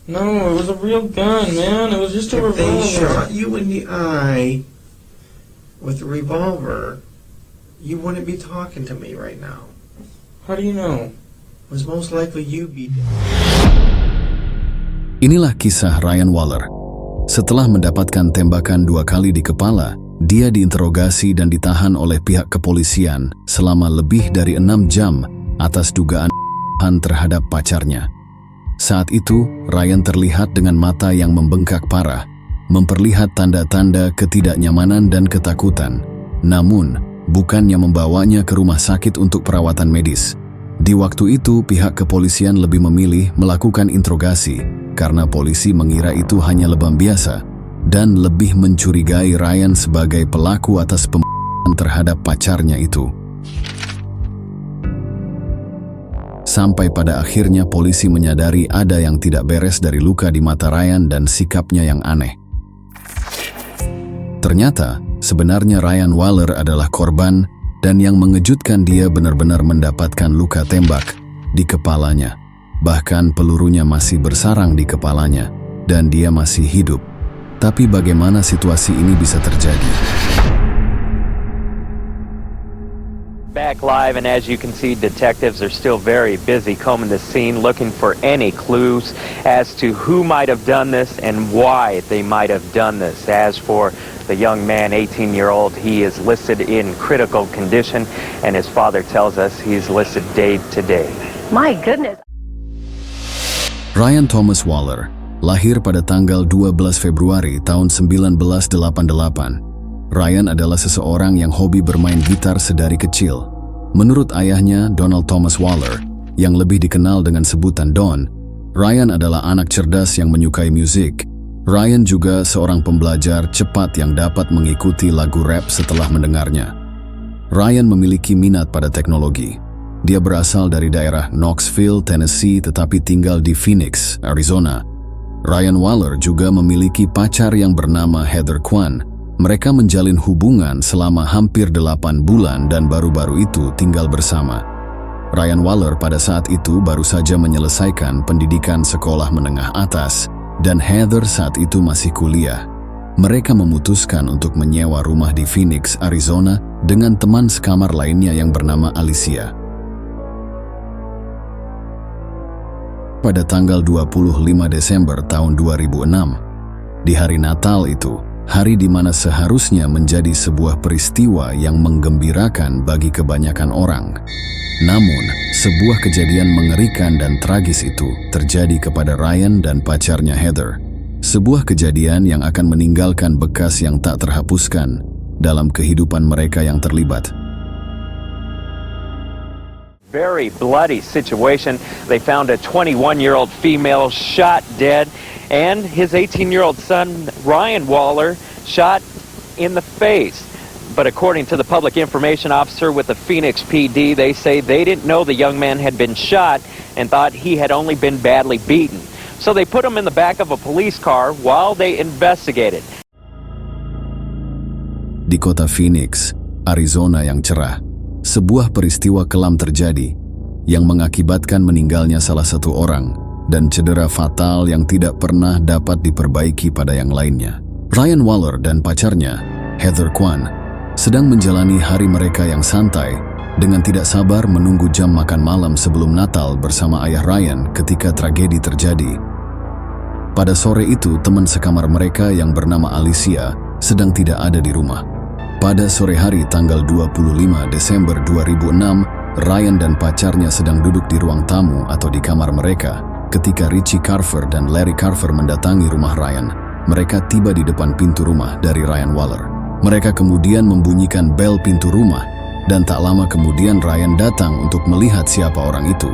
No, it was a real gun, man. It was just a If they revolver. shot you in the eye with a revolver, you wouldn't be talking to me right now. How do you know? It was most likely you be dead. Inilah kisah Ryan Waller. Setelah mendapatkan tembakan 2 kali di kepala, dia diinterogasi dan ditahan oleh pihak kepolisian selama lebih dari 6 jam atas dugaan terhadap pacarnya. Saat itu, Ryan terlihat dengan mata yang membengkak parah, memperlihat tanda-tanda ketidaknyamanan dan ketakutan. Namun, bukannya membawanya ke rumah sakit untuk perawatan medis. Di waktu itu, pihak kepolisian lebih memilih melakukan interogasi karena polisi mengira itu hanya lebam biasa dan lebih mencurigai Ryan sebagai pelaku atas pembunuhan terhadap pacarnya itu. Sampai pada akhirnya polisi menyadari ada yang tidak beres dari luka di mata Ryan dan sikapnya yang aneh. Ternyata, sebenarnya Ryan Waller adalah korban dan yang mengejutkan dia benar-benar mendapatkan luka tembak di kepalanya. Bahkan pelurunya masih bersarang di kepalanya dan dia masih hidup. Tapi bagaimana situasi ini bisa terjadi? Back live, and as you can see, detectives are still very busy combing the scene, looking for any clues as to who might have done this and why they might have done this. As for the young man, 18-year-old, he is listed in critical condition, and his father tells us he's listed day to day. My goodness. Ryan Thomas Waller lahir pada tanggal 12 Februari tahun 1988. Ryan adalah seseorang yang hobi bermain gitar sedari kecil. Menurut ayahnya, Donald Thomas Waller, yang lebih dikenal dengan sebutan Don, Ryan adalah anak cerdas yang menyukai musik. Ryan juga seorang pembelajar cepat yang dapat mengikuti lagu rap setelah mendengarnya. Ryan memiliki minat pada teknologi. Dia berasal dari daerah Knoxville, Tennessee, tetapi tinggal di Phoenix, Arizona. Ryan Waller juga memiliki pacar yang bernama Heather Kwan. Mereka menjalin hubungan selama hampir 8 bulan dan baru-baru itu tinggal bersama. Ryan Waller pada saat itu baru saja menyelesaikan pendidikan sekolah menengah atas dan Heather saat itu masih kuliah. Mereka memutuskan untuk menyewa rumah di Phoenix, Arizona dengan teman sekamar lainnya yang bernama Alicia. Pada tanggal 25 Desember tahun 2006, di hari Natal itu, hari di mana seharusnya menjadi sebuah peristiwa yang menggembirakan bagi kebanyakan orang. Namun, sebuah kejadian mengerikan dan tragis itu terjadi kepada Ryan dan pacarnya Heather. Sebuah kejadian yang akan meninggalkan bekas yang tak terhapuskan dalam kehidupan mereka yang terlibat. Very bloody situation. They found a 21-year-old female shot dead, and his 18-year-old son, Ryan Waller, shot in the face. But according to the public information officer with the Phoenix PD, they say they didn't know the young man had been shot and thought he had only been badly beaten. So they put him in the back of a police car while they investigated. Di kota Phoenix, Arizona yang cerah, sebuah peristiwa kelam terjadi yang mengakibatkan meninggalnya salah satu orang dan cedera fatal yang tidak pernah dapat diperbaiki pada yang lainnya. Ryan Waller dan pacarnya, Heather Kwan, sedang menjalani hari mereka yang santai dengan tidak sabar menunggu jam makan malam sebelum Natal bersama ayah Ryan ketika tragedi terjadi. Pada sore itu, teman sekamar mereka yang bernama Alicia sedang tidak ada di rumah. Pada sore hari tanggal 25 Desember 2006, Ryan dan pacarnya sedang duduk di ruang tamu atau di kamar mereka ketika Richie Carver dan Larry Carver mendatangi rumah Ryan. Mereka tiba di depan pintu rumah dari Ryan Waller. Mereka kemudian membunyikan bel pintu rumah dan tak lama kemudian Ryan datang untuk melihat siapa orang itu.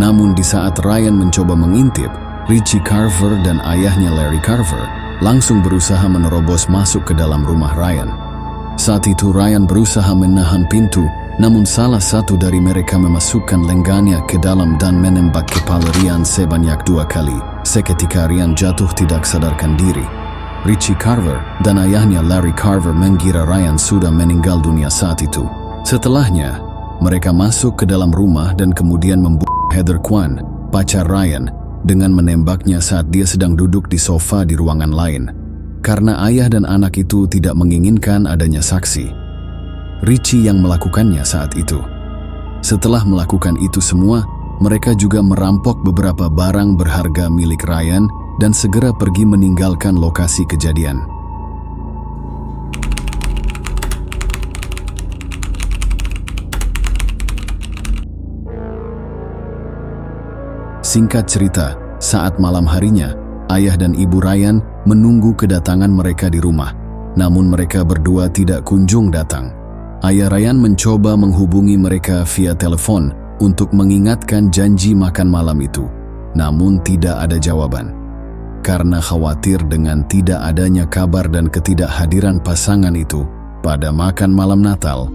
Namun di saat Ryan mencoba mengintip, Richie Carver dan ayahnya Larry Carver langsung berusaha menerobos masuk ke dalam rumah Ryan. Saat itu Ryan berusaha menahan pintu, namun salah satu dari mereka memasukkan lengannya ke dalam dan menembak kepala Ryan sebanyak 2 kali. Seketika Ryan jatuh tidak sadarkan diri. Richie Carver dan ayahnya Larry Carver mengira Ryan sudah meninggal dunia saat itu. Setelahnya, mereka masuk ke dalam rumah dan kemudian membunuh Heather Kwan, pacar Ryan, dengan menembaknya saat dia sedang duduk di sofa di ruangan lain, karena ayah dan anak itu tidak menginginkan adanya saksi. Richie yang melakukannya saat itu. Setelah melakukan itu semua, mereka juga merampok beberapa barang berharga milik Ryan dan segera pergi meninggalkan lokasi kejadian. Singkat cerita, saat malam harinya, ayah dan ibu Ryan menunggu kedatangan mereka di rumah. Namun mereka berdua tidak kunjung datang. Ayah Ryan mencoba menghubungi mereka via telepon untuk mengingatkan janji makan malam itu. Namun tidak ada jawaban. Karena khawatir dengan tidak adanya kabar dan ketidakhadiran pasangan itu pada makan malam Natal,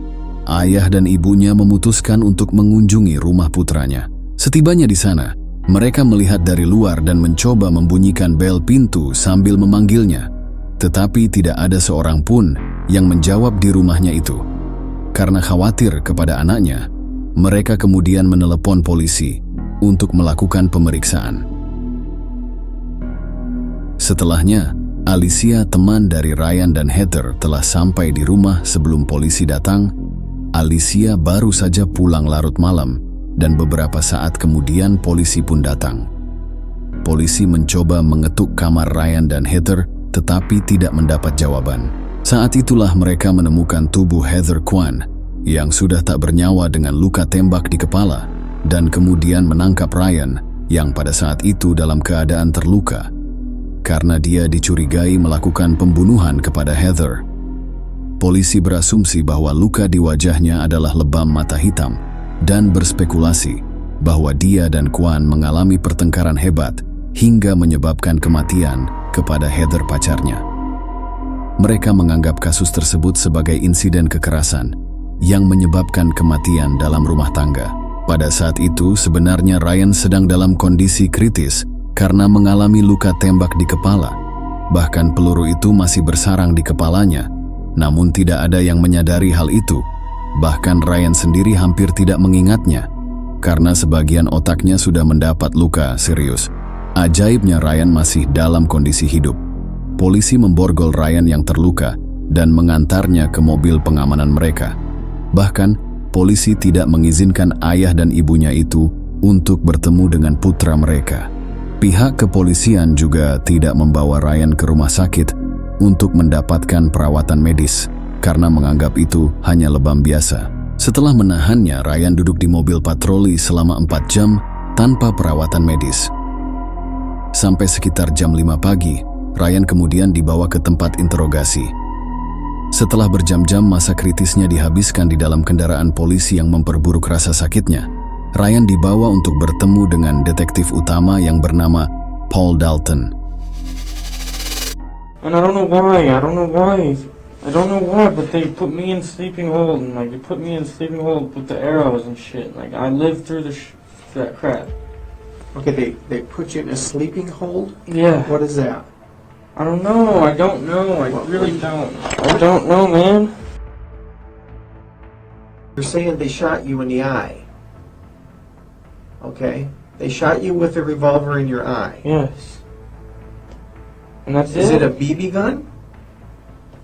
ayah dan ibunya memutuskan untuk mengunjungi rumah putranya. Setibanya di sana, mereka melihat dari luar dan mencoba membunyikan bel pintu sambil memanggilnya. Tetapi tidak ada seorang pun yang menjawab di rumahnya itu. Karena khawatir kepada anaknya, mereka kemudian menelepon polisi untuk melakukan pemeriksaan. Setelahnya, Alicia, teman dari Ryan dan Heather, telah sampai di rumah sebelum polisi datang. Alicia baru saja pulang larut malam, dan beberapa saat kemudian polisi pun datang. Polisi mencoba mengetuk kamar Ryan dan Heather, tetapi tidak mendapat jawaban. Saat itulah mereka menemukan tubuh Heather Kwan yang sudah tak bernyawa dengan luka tembak di kepala, dan kemudian menangkap Ryan yang pada saat itu dalam keadaan terluka karena dia dicurigai melakukan pembunuhan kepada Heather. Polisi berasumsi bahwa luka di wajahnya adalah lebam mata hitam dan berspekulasi bahwa dia dan Kwan mengalami pertengkaran hebat hingga menyebabkan kematian kepada Heather pacarnya. Mereka menganggap kasus tersebut sebagai insiden kekerasan yang menyebabkan kematian dalam rumah tangga. Pada saat itu sebenarnya Ryan sedang dalam kondisi kritis karena mengalami luka tembak di kepala. Bahkan peluru itu masih bersarang di kepalanya, namun tidak ada yang menyadari hal itu. Bahkan Ryan sendiri hampir tidak mengingatnya, karena sebagian otaknya sudah mendapat luka serius. Ajaibnya Ryan masih dalam kondisi hidup. Polisi memborgol Ryan yang terluka dan mengantarnya ke mobil pengamanan mereka. Bahkan, polisi tidak mengizinkan ayah dan ibunya itu untuk bertemu dengan putra mereka. Pihak kepolisian juga tidak membawa Ryan ke rumah sakit untuk mendapatkan perawatan medis, karena menganggap itu hanya lebam biasa. Setelah menahannya, Ryan duduk di mobil patroli selama 4 jam tanpa perawatan medis. Sampai sekitar jam 5 pagi, Ryan kemudian dibawa ke tempat interogasi. Setelah berjam-jam masa kritisnya dihabiskan di dalam kendaraan polisi yang memperburuk rasa sakitnya, Ryan dibawa untuk bertemu dengan detektif utama yang bernama Paul Dalton. And I don't know why, but they put me in sleeping hold, and like they put me in sleeping hold with the arrows and shit. Like I lived through that crap. Okay, they put you in a sleeping hold? Yeah. What is that? I don't know. I really don't. I don't know, man. You're saying they shot you in the eye. Okay? They shot you with a revolver in your eye. Yes. And that's Is it a BB gun?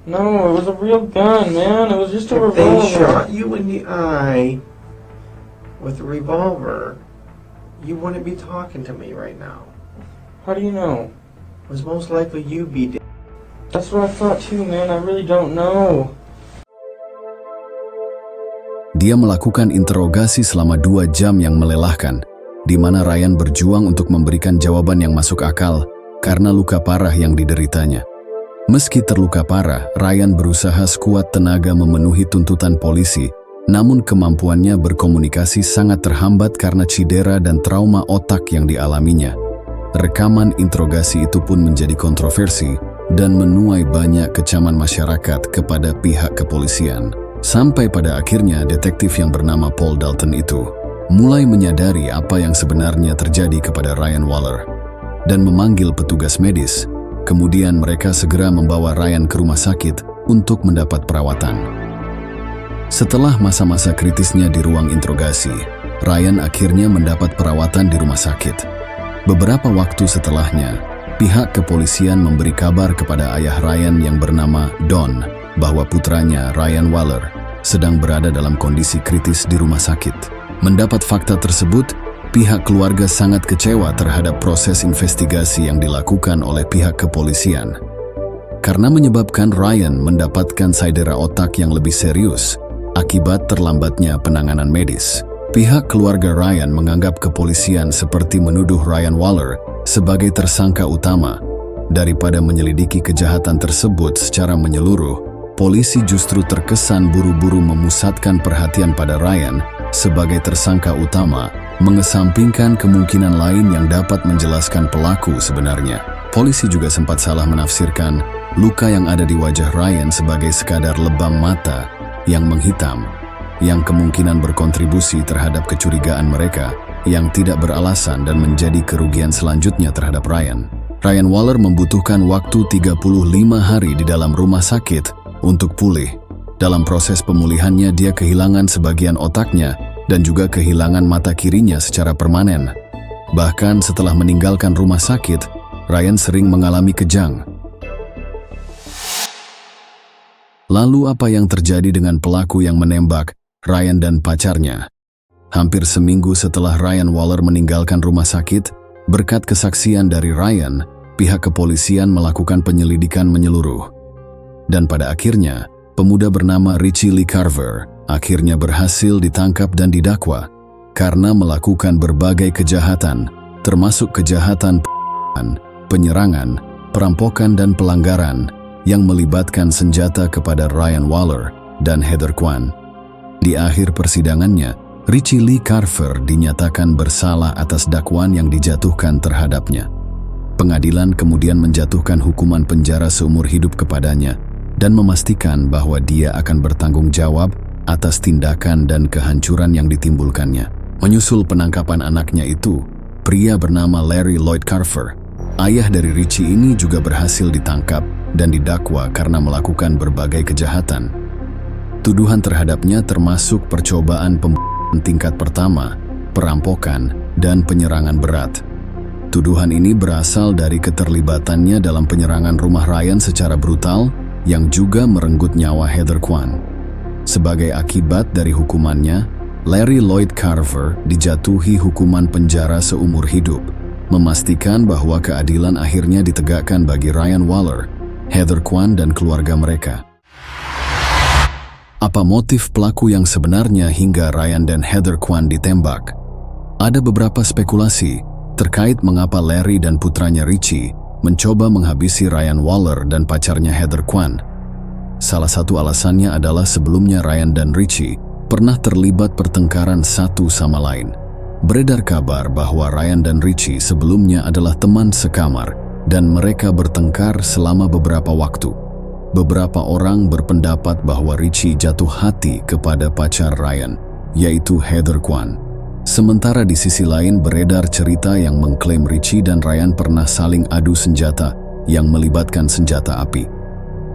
No, it was a real gun, man. It was just a If they revolver. shot you in the eye with a revolver, you wouldn't be talking to me right now. How do you know? It was most likely you be dead. That's what I thought too, man. I really don't know. Dia melakukan interogasi selama 2 jam yang melelahkan, di mana Ryan berjuang untuk memberikan jawaban yang masuk akal karena luka parah yang dideritanya. Meski terluka parah, Ryan berusaha sekuat tenaga memenuhi tuntutan polisi, namun kemampuannya berkomunikasi sangat terhambat karena cedera dan trauma otak yang dialaminya. Rekaman interogasi itu pun menjadi kontroversi dan menuai banyak kecaman masyarakat kepada pihak kepolisian. Sampai pada akhirnya detektif yang bernama Paul Dalton itu mulai menyadari apa yang sebenarnya terjadi kepada Ryan Waller dan memanggil petugas medis. Kemudian mereka segera membawa Ryan ke rumah sakit untuk mendapat perawatan. Setelah masa-masa kritisnya di ruang interogasi, Ryan akhirnya mendapat perawatan di rumah sakit. Beberapa waktu setelahnya, pihak kepolisian memberi kabar kepada ayah Ryan yang bernama Don bahwa putranya Ryan Waller sedang berada dalam kondisi kritis di rumah sakit. Mendapat fakta tersebut, pihak keluarga sangat kecewa terhadap proses investigasi yang dilakukan oleh pihak kepolisian. Karena menyebabkan Ryan mendapatkan cedera otak yang lebih serius akibat terlambatnya penanganan medis. Pihak keluarga Ryan menganggap kepolisian seperti menuduh Ryan Waller sebagai tersangka utama. Daripada menyelidiki kejahatan tersebut secara menyeluruh, polisi justru terkesan buru-buru memusatkan perhatian pada Ryan sebagai tersangka utama, mengesampingkan kemungkinan lain yang dapat menjelaskan pelaku sebenarnya. Polisi juga sempat salah menafsirkan luka yang ada di wajah Ryan sebagai sekadar lebam mata yang menghitam, yang kemungkinan berkontribusi terhadap kecurigaan mereka yang tidak beralasan dan menjadi kerugian selanjutnya terhadap Ryan. Ryan Waller membutuhkan waktu 35 hari di dalam rumah sakit untuk pulih. Dalam proses pemulihannya, dia kehilangan sebagian otaknya dan juga kehilangan mata kirinya secara permanen. Bahkan setelah meninggalkan rumah sakit, Ryan sering mengalami kejang. Lalu apa yang terjadi dengan pelaku yang menembak Ryan dan pacarnya? Hampir seminggu setelah Ryan Waller meninggalkan rumah sakit, berkat kesaksian dari Ryan, pihak kepolisian melakukan penyelidikan menyeluruh. Dan pada akhirnya, pemuda bernama Richie Lee Carver akhirnya berhasil ditangkap dan didakwa karena melakukan berbagai kejahatan, termasuk kejahatan penyerangan, perampokan dan pelanggaran yang melibatkan senjata kepada Ryan Waller dan Heather Kwan. Di akhir persidangannya, Richie Lee Carver dinyatakan bersalah atas dakwaan yang dijatuhkan terhadapnya. Pengadilan kemudian menjatuhkan hukuman penjara seumur hidup kepadanya dan memastikan bahwa dia akan bertanggung jawab atas tindakan dan kehancuran yang ditimbulkannya. Menyusul penangkapan anaknya itu, pria bernama Larry Lloyd Carver, ayah dari Richie ini, juga berhasil ditangkap dan didakwa karena melakukan berbagai kejahatan. Tuduhan terhadapnya termasuk percobaan pembunuhan tingkat pertama, perampokan, dan penyerangan berat. Tuduhan ini berasal dari keterlibatannya dalam penyerangan rumah Ryan secara brutal yang juga merenggut nyawa Heather Kwan. Sebagai akibat dari hukumannya, Larry Lloyd Carver dijatuhi hukuman penjara seumur hidup, memastikan bahwa keadilan akhirnya ditegakkan bagi Ryan Waller, Heather Kwan, dan keluarga mereka. Apa motif pelaku yang sebenarnya hingga Ryan dan Heather Kwan ditembak? Ada beberapa spekulasi terkait mengapa Larry dan putranya Richie mencoba menghabisi Ryan Waller dan pacarnya Heather Kwan. Salah satu alasannya adalah sebelumnya Ryan dan Richie pernah terlibat pertengkaran satu sama lain. Beredar kabar bahwa Ryan dan Richie sebelumnya adalah teman sekamar dan mereka bertengkar selama beberapa waktu. Beberapa orang berpendapat bahwa Richie jatuh hati kepada pacar Ryan, yaitu Heather Kwan. Sementara di sisi lain beredar cerita yang mengklaim Richie dan Ryan pernah saling adu senjata yang melibatkan senjata api.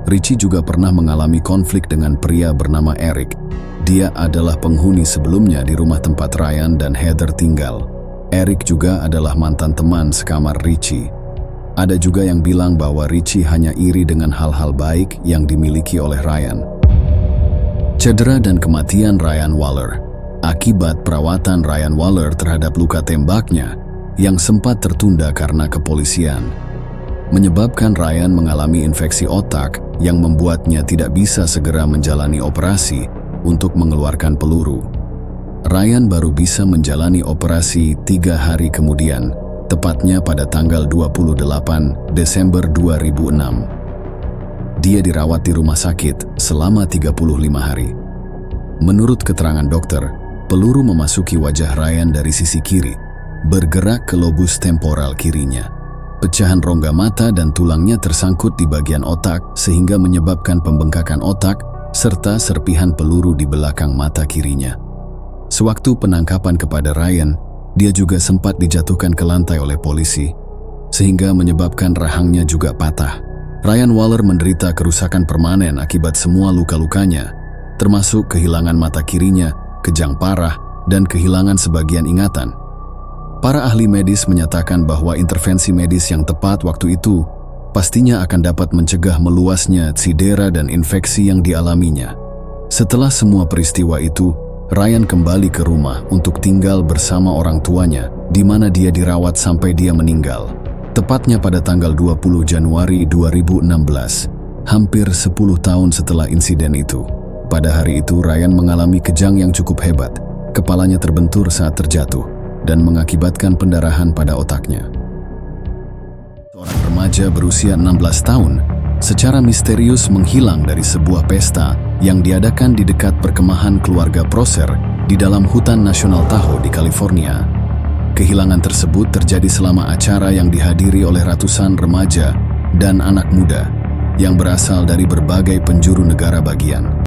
Richie juga pernah mengalami konflik dengan pria bernama Eric. Dia adalah penghuni sebelumnya di rumah tempat Ryan dan Heather tinggal. Eric juga adalah mantan teman sekamar Richie. Ada juga yang bilang bahwa Richie hanya iri dengan hal-hal baik yang dimiliki oleh Ryan. Cedera dan kematian Ryan Waller. Akibat perawatan Ryan Waller terhadap luka tembaknya yang sempat tertunda karena kepolisian, menyebabkan Ryan mengalami infeksi otak yang membuatnya tidak bisa segera menjalani operasi untuk mengeluarkan peluru. Ryan baru bisa menjalani operasi 3 hari kemudian, tepatnya pada tanggal 28 Desember 2006. Dia dirawat di rumah sakit selama 35 hari. Menurut keterangan dokter, peluru memasuki wajah Ryan dari sisi kiri, bergerak ke lobus temporal kirinya. Pecahan rongga mata dan tulangnya tersangkut di bagian otak sehingga menyebabkan pembengkakan otak serta serpihan peluru di belakang mata kirinya. Sewaktu penangkapan kepada Ryan, dia juga sempat dijatuhkan ke lantai oleh polisi, sehingga menyebabkan rahangnya juga patah. Ryan Waller menderita kerusakan permanen akibat semua luka-lukanya, termasuk kehilangan mata kirinya, kejang parah, dan kehilangan sebagian ingatan. Para ahli medis menyatakan bahwa intervensi medis yang tepat waktu itu pastinya akan dapat mencegah meluasnya cedera dan infeksi yang dialaminya. Setelah semua peristiwa itu, Ryan kembali ke rumah untuk tinggal bersama orang tuanya, di mana dia dirawat sampai dia meninggal. Tepatnya pada tanggal 20 Januari 2016, hampir 10 tahun setelah insiden itu. Pada hari itu, Ryan mengalami kejang yang cukup hebat. Kepalanya terbentur saat terjatuh dan mengakibatkan pendarahan pada otaknya. Seorang remaja berusia 16 tahun secara misterius menghilang dari sebuah pesta yang diadakan di dekat perkemahan keluarga Prosser di dalam hutan nasional Tahoe di California. Kehilangan tersebut terjadi selama acara yang dihadiri oleh ratusan remaja dan anak muda yang berasal dari berbagai penjuru negara bagian.